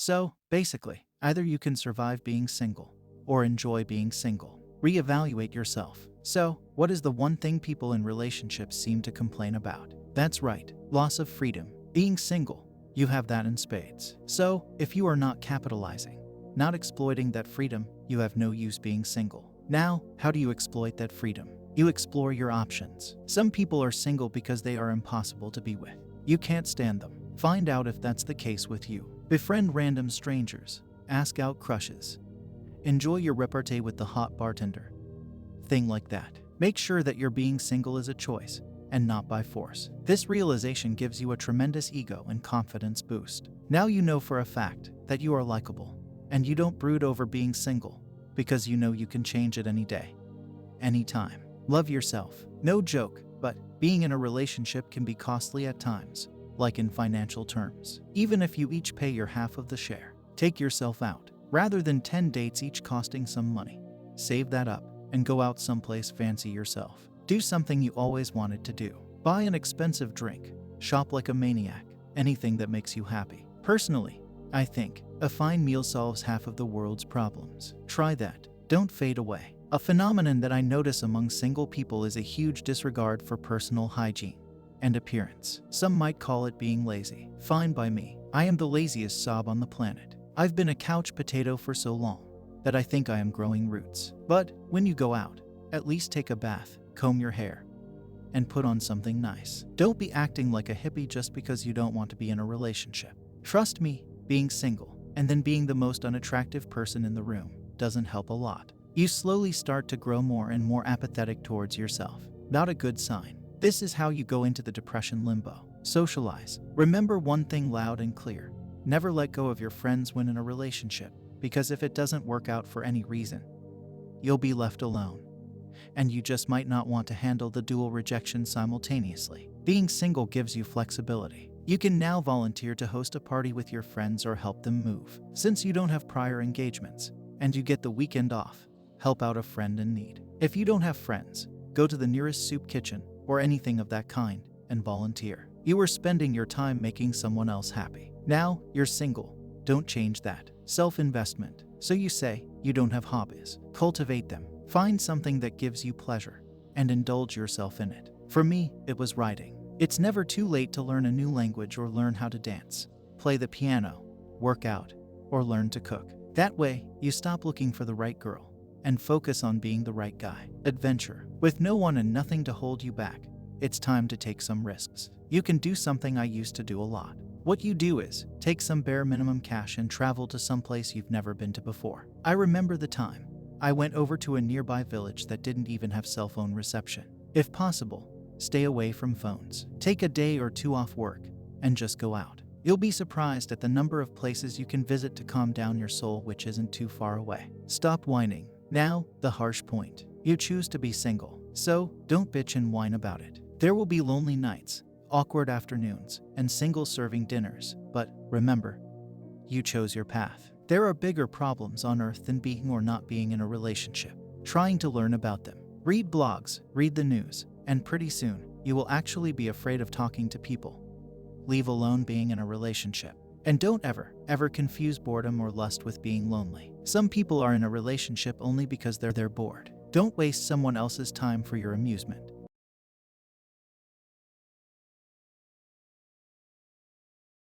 So, basically, either you can survive being single or enjoy being single. Reevaluate yourself. So, what is the one thing people in relationships seem to complain about? That's right, loss of freedom. Being single, you have that in spades. So, if you are not capitalizing, not exploiting that freedom, you have no use being single. Now, how do you exploit that freedom? You explore your options. Some people are single because they are impossible to be with. You can't stand them. Find out if that's the case with you. Befriend random strangers. Ask out crushes. Enjoy your repartee with the hot bartender. Thing like that. Make sure that your being single is a choice and not by force. This realization gives you a tremendous ego and confidence boost. Now you know for a fact that you are likable, and you don't brood over being single because you know you can change it any day, anytime. Love yourself. No joke, but being in a relationship can be costly at times, like in financial terms. Even if you each pay your half of the share, take yourself out. Rather than 10 dates each costing some money, save that up and go out someplace fancy yourself. Do something you always wanted to do. Buy an expensive drink. Shop like a maniac. Anything that makes you happy. Personally, I think a fine meal solves half of the world's problems. Try that. Don't fade away. A phenomenon that I notice among single people is a huge disregard for personal hygiene and appearance. Some might call it being lazy. Fine by me. I am the laziest sob on the planet. I've been a couch potato for so long that I think I am growing roots. But when you go out, at least take a bath, comb your hair, and put on something nice. Don't be acting like a hippie just because you don't want to be in a relationship. Trust me, being single and then being the most unattractive person in the room doesn't help a lot. You slowly start to grow more and more apathetic towards yourself. Not a good sign. This is how you go into the depression limbo. Socialize. Remember one thing loud and clear. Never let go of your friends when in a relationship, because if it doesn't work out for any reason, you'll be left alone. And you just might not want to handle the dual rejection simultaneously. Being single gives you flexibility. You can now volunteer to host a party with your friends or help them move. Since you don't have prior engagements, and you get the weekend off, help out a friend in need. If you don't have friends, go to the nearest soup kitchen or anything of that kind and volunteer. You are spending your time making someone else happy. Now, you're single. Don't change that. Self-investment. So you say you don't have hobbies. Cultivate them. Find something that gives you pleasure and indulge yourself in it. For me, it was writing. It's never too late to learn a new language or learn how to dance, play the piano, work out, or learn to cook. That way, you stop looking for the right girl and focus on being the right guy. Adventure. With no one and nothing to hold you back, it's time to take some risks. You can do something I used to do a lot. What you do is take some bare minimum cash and travel to some place you've never been to before. I remember the time I went over to a nearby village that didn't even have cell phone reception. If possible, stay away from phones. Take a day or two off work and just go out. You'll be surprised at the number of places you can visit to calm down your soul, which isn't too far away. Stop whining. Now, the harsh point. You choose to be single, so don't bitch and whine about it. There will be lonely nights, awkward afternoons, and single-serving dinners, but remember, you chose your path. There are bigger problems on earth than being or not being in a relationship. Trying to learn about them. Read blogs, read the news, and pretty soon, you will actually be afraid of talking to people. Leave alone being in a relationship. And don't ever confuse boredom or lust with being lonely. Some people are in a relationship only because they're bored. Don't waste someone else's time for your amusement.